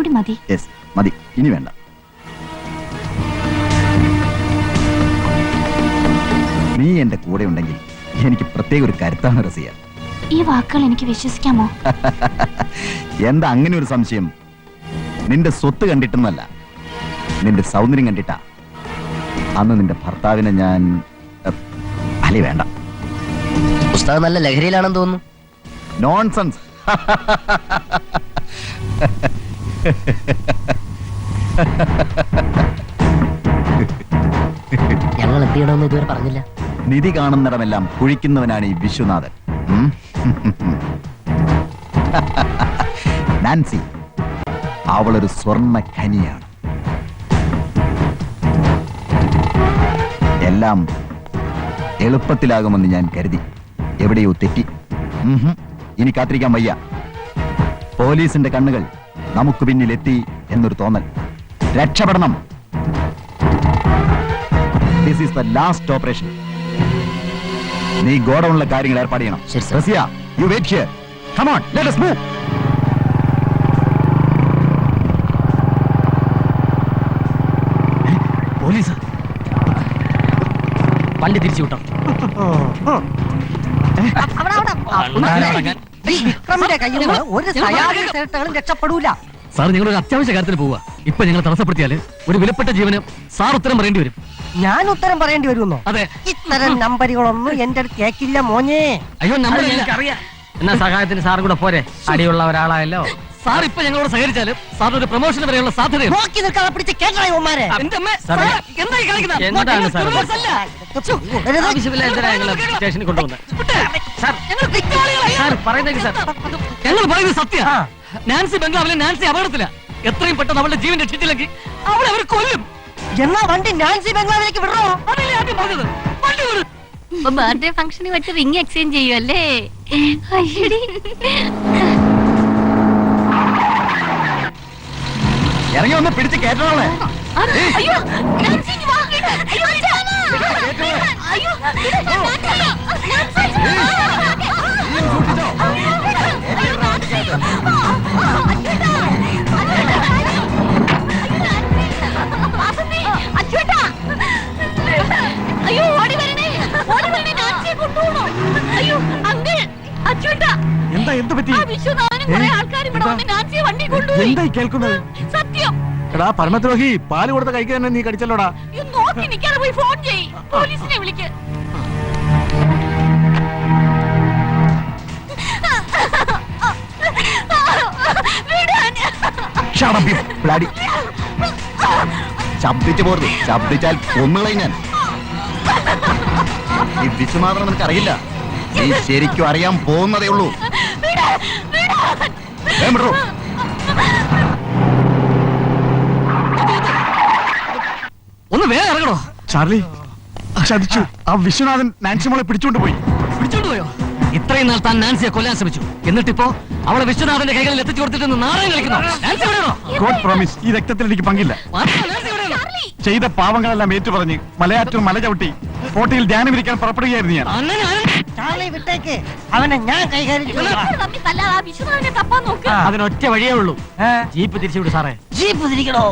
കൂടി മതി. മതി, ഇനി വേണ്ട. നീ എന്റെ കൂടെ ഉണ്ടെങ്കിൽ എനിക്ക് പ്രത്യേക ഒരു കരുത്താണ് റസിയ. ഈ വാക്കുകൾ എനിക്ക് വിശ്വസിക്കാമോ? എന്താ അങ്ങനെ ഒരു സംശയം? നിന്റെ സ്വത്ത് കണ്ടിട്ടൊന്നല്ല, നിന്റെ സൗന്ദര്യം കണ്ടിട്ടാ. അന്ന് നിന്റെ ഭർത്താവിനെ ഞാൻ അല്ലേ വേണ്ട. പുസ്തകം നല്ല ലഹരിയിലാണെന്ന് തോന്നുന്നു. നോൺസെൻസ്. ഞങ്ങൾ എന്ത് ചെയ്യണമെന്ന് ഇതുവരെ പറഞ്ഞില്ല. നിധി കാണുന്നിടമെല്ലാം കുഴിക്കുന്നവനാണ് ഈ വിശ്വനാഥൻ. നാൻസി അവളൊരു സ്വർണ്ണ ഖനിയാണ്. എല്ലാം എളുപ്പത്തിലാകുമെന്ന് ഞാൻ കരുതി. എവിടെയോ തെറ്റി. ഇനി കാത്തിരിക്കാൻ വയ്യ. പോലീസിന്റെ കണ്ണുകൾ നമുക്ക് പിന്നിലെത്തി എന്നൊരു തോന്നൽ. രക്ഷപ്പെടണം. This is the last operation. നീ ഗോഡൌണിലെ കാര്യങ്ങൾ ഏർപ്പാട് ചെയ്യണം. Razia, you wait here. Come on, let us move. Police വണ്ടി തിരിച്ചു വിട്ടോ. രക്ഷപ്പെടൂല സാർ. ഞങ്ങൾ ഒരു അത്യാവശ്യ കാര്യത്തിൽ പോവുക. ഇപ്പൊ ഞങ്ങൾ തടസ്സപ്പെടുത്തിയാല് ഒരു വിലപ്പെട്ട ജീവന് സാർ ഉത്തരം പറയേണ്ടി വരും. ഞാൻ ഉത്തരം പറയേണ്ടി വരുമെന്നോ? അതെ. ഇത്തരം നമ്പറുകളൊന്നും എന്റെ അടുത്ത് കേക്കില്ല മോനെ. അയ്യോ, നമ്മൾ എനിക്കറിയാം. എന്നാ സഹായത്തിന് സാറും കൂടെ പോരെ? അടിയുള്ള ഒരാളായല്ലോ സാർ. ഇപ്പൊ ഞങ്ങളോട് സഹകരിച്ചാലും സാറിന് ഒരു പ്രൊമോഷന് വരെയുള്ള സാധ്യതയും. എന്താണ് സാർ സ്റ്റേഷനിൽ കൊണ്ടുവന്നത്? സാർ പറയുന്നത് സാർ, ഞങ്ങൾ പറയുന്നത് സത്യ. Nancy ബംഗ്ലാവിലെ Nancy അപകടത്തില. എത്രയും പെട്ടെന്ന് അവളുടെ ജീവൻ രക്ഷിച്ചില്ലെങ്കിൽ അവളെ അവർ കൊല്ലും. എന്നാ വണ്ടി നാൻസി ബംഗ്ലാവിലേക്ക് വിടണോ? അതല്ലേ ആദ്യം പറഞ്ഞത്. വണ്ടി വിടും. ബർത്ത്ഡേ ഫംഗ്ഷന് വെച്ച് റിംഗ് എക്സ്ചേഞ്ച് ചെയ്യുമല്ലേ? ഇറങ്ങി ഒന്ന് പിടിച്ച് കേട്ടോളെ. അയ്യോ, ഓടി വരണേ, ഓടി വരണേ, നാൻസിയെ കൊണ്ടുപോകണോ? അയ്യോ അങ്കിൾ, അച്ഛൂട്ടാ. എന്താ, എന്ത് പറ്റി? വിശ്വനാഥനും കുറെ ആൾക്കാർ ഇവിടെ വന്ന് നാൻസിയെ വണ്ടി കൊണ്ടുപോയി. എന്തായി കേൾക്കുന്നത്? സത്യം. എടാ പരമദ്രോഹി, പാല് കൊടുത്ത കൈക്ക് തന്നെ നീ കടിച്ചല്ലോടാ. നോക്കി നിൽക്കാതെ പോയി ഫോൺ ചെയ്യ്, പോലീസിനെ വിളിക്ക്. ശബ്ദിച്ചു പോരുത്. ശബ്ദിച്ചാൽ കൊന്നുകളയും ഞാൻ. ഈ വിശ്വനാഥൻ നിനക്കറിയില്ല. നീ ശരിക്കും അറിയാൻ പോകുന്നതേ ഉള്ളൂ. ഒന്ന് വേഗം ഇറങ്ങണോ? ചാർലി ചതിച്ചു. ആ വിശ്വനാഥൻ നാൻസി മോളെ പിടിച്ചോണ്ട് പോയി. പിടിച്ചോണ്ടുപോയോ? ഇത്രയും നാൾ താൻ നാൻസിയെ കൊല്ലാൻ ശ്രമിച്ചു. എന്നിട്ടിപ്പോ അവളെ വിശ്വനാഥന്റെ കൈകളിൽ എത്തിച്ചു കൊടുത്തിട്ട് നാടകം കളിക്കുന്നു. നാൻസി എവിടെയാണോ? ഗോഡ് പ്രോമിസ്, ഈ രക്തത്തിൽ എനിക്ക് പങ്കില്ല. ചെയ്ത പാവങ്ങളെല്ലാം ഏറ്റുപറഞ്ഞ് മലയാറ്റൂർ മല ചവിട്ടി ഫോർട്ടിയിൽ ധ്യാനമിരിക്കാൻ പുറപ്പെടുകയായിരുന്നു ഞാൻ. വിട്ടേക്ക്, അവനെ ഞാൻ കൈകാര്യം. അതിനൊറ്റ വഴിയേ ഉള്ളൂ. ജീപ്പ് തിരിച്ചുവിടും സാറേ. ജീപ്പ് തിരിക്കണോ?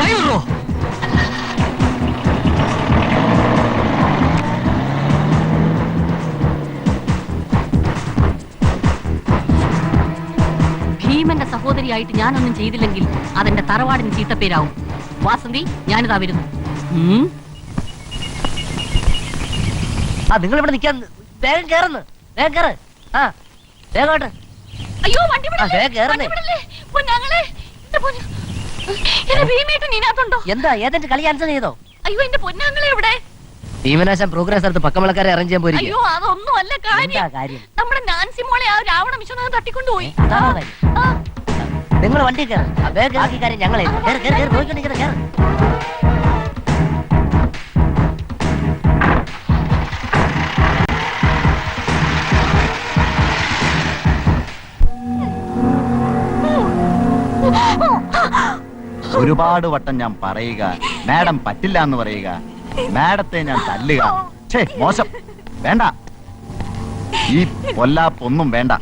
കൈ വിടോ? ഭീമന്റെ സഹോദരിയായിട്ട് ഞാനൊന്നും ചെയ്തില്ലെങ്കിൽ അതെന്റെ തറവാടിന് ചീത്തപ്പേരാവും. വാസന്തി, ഞാനിതാ വരുന്നു. നിങ്ങൾ ഇവിടെ നിൽക്കാൻ വേഗം കേറുന്നു. വേഗം കേറ്. ആ വേഗോട്ട്. അയ്യോ, വണ്ടി എന്താ ഏതെങ്കിലും കളി ആൻസർ ചെയ്തോ? അയ്യോ, എന്റെ പൊന്നാങ്ങളെ എവിടെ? ഭീമനാശം പ്രോഗ്രസ് എടുത്ത് പക്കമളക്കാരെ അറേഞ്ച് ചെയ്യാൻ പോയി. അയ്യോ, അതൊന്നും അല്ല കാര്യം. നമ്മുടെ നാൻസി മോളെ ആ രാവണ വിശ്വനാഥൻ തട്ടിക്കൊണ്ടുപോയി. നിങ്ങൾ വണ്ടി കയറി കാര്യം ഞങ്ങളെ ഒരുപാട് വട്ടം ഞാൻ പറയുക, മാഡം പറ്റില്ല എന്ന് പറയുക, മാഡത്തെ ഞാൻ തല്ലുക. മോശം. വേണ്ട, ഈ പൊല്ലാപ്പൊന്നും വേണ്ട.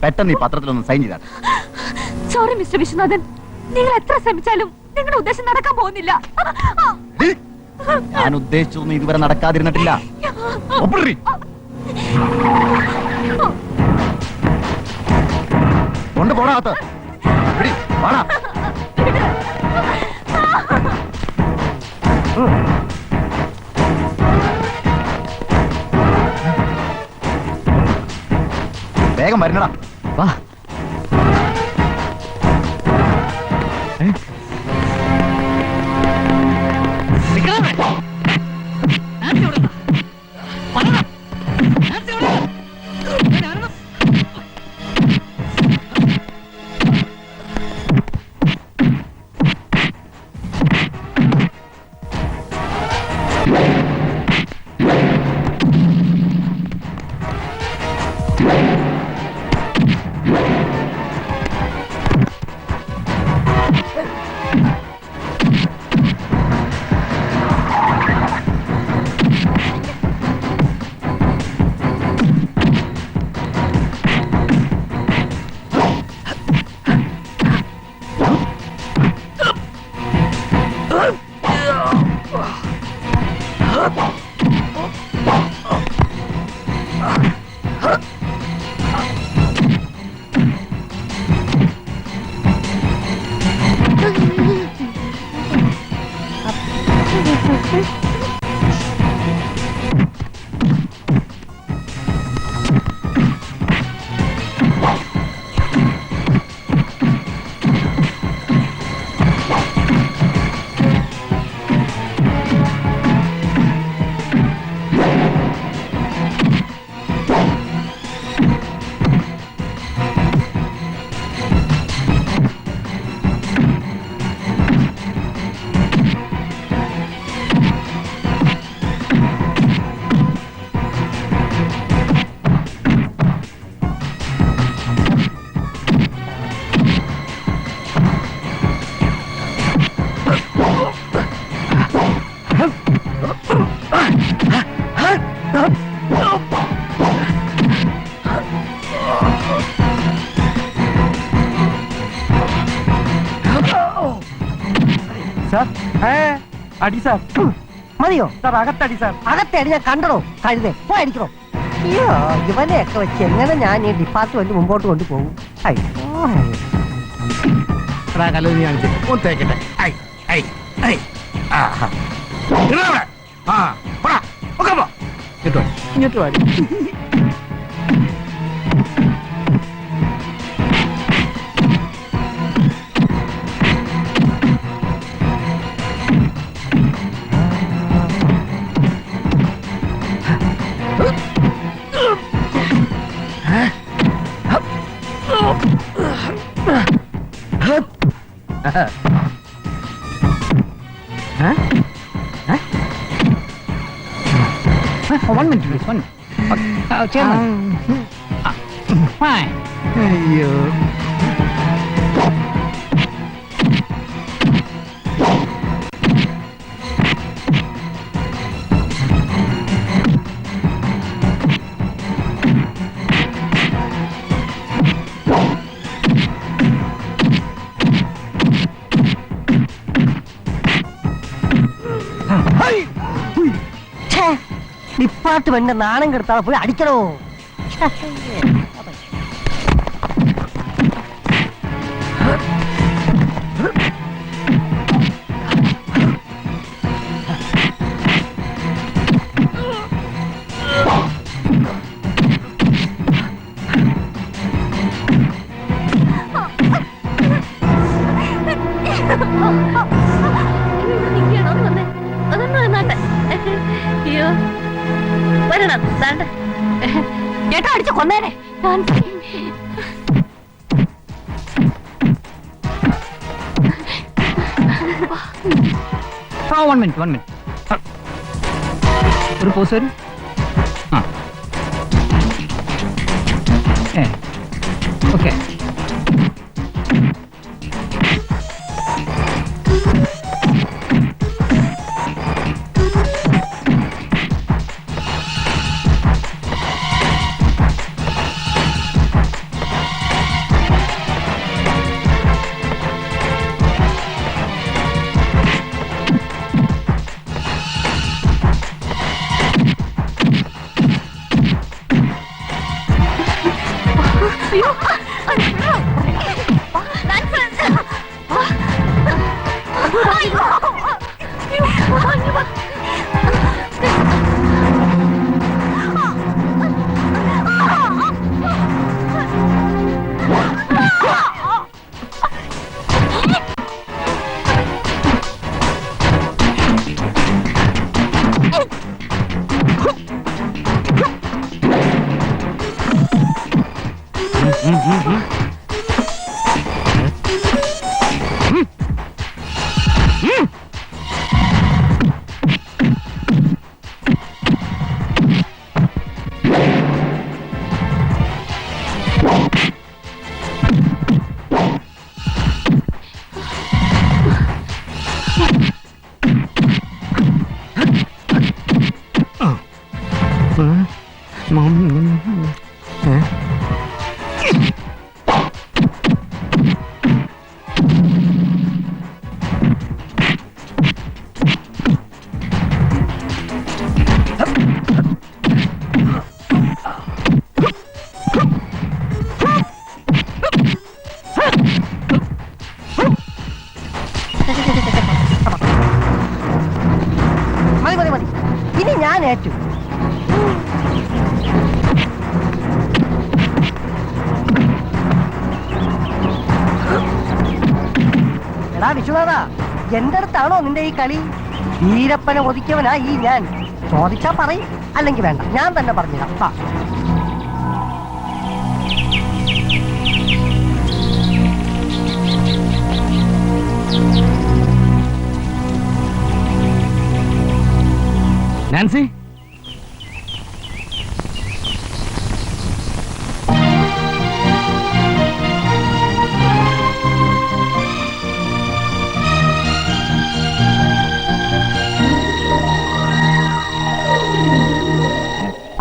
പെട്ടെന്ന് ഈ പത്രത്തിലൊന്ന് സൈൻ ചെയ്താൽ. സോറി മിസ്റ്റർ വിശ്വനാഥൻ, നിങ്ങൾ എത്ര ശ്രമിച്ചാലും നിങ്ങളുടെ ഉദ്ദേശം നടക്കാൻ പോകുന്നില്ല. ഞാൻ ഉദ്ദേശിച്ചൊന്നും ഇതുവരെ നടക്കാതിരുന്നിട്ടില്ല. ഒപ്പിടറി. കൊണ്ട് പോടാത്ത വാടാ. വേഗം വരണടാ. വാ. സാർ അടി സാർ. മതിയോ സാർ? അകത്തടി സാർ. അകത്തടി ഞാൻ കണ്ടോ കഴുതേ പോയടിക്കണോ? അയ്യോ, ഇവനെയൊക്കെ വെച്ച് എങ്ങനെ ഞാൻ ഈ ഡിപ്പാർട്ട്മെന്റ് മുമ്പോട്ട് കൊണ്ടുപോകും? ഇങ്ങോട്ട് വാടി. One minute, please. One. Chairman. Fine. അയ്യോ, ഡിപ്പാർട്ട്മെന്റ് നാണം കെടുത്താതെ പോയി അടിക്കണോ? അയ്യോ, വരണം ചേട്ടാ, അടിച്ചു കൊന്നേനെ. One minute, 1 minute. ഒരു പോസ് വരും. ഓക്കെ. മതി മതി മതി, ഇനി ഞാൻ ഏറ്റു. എടാ വിശ്വനാഥ, എന്റെ അടുത്താണോ നിന്റെ ഈ കളി? വീരപ്പനെ ഒതുക്കിയവനാ ഈ ഞാൻ. ചോദിച്ചാ പറയും, അല്ലെങ്കിൽ വേണ്ട, ഞാൻ തന്നെ പറഞ്ഞിടാം. വാ. നാൻസി,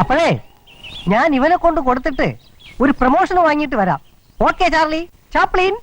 അപ്പോഴേ ഞാൻ ഇവനെ കൊണ്ട് കൊടുത്തിട്ട് ഒരു പ്രൊമോഷൻ വാങ്ങിയിട്ട് വരാം. Okay Charlie Chaplin.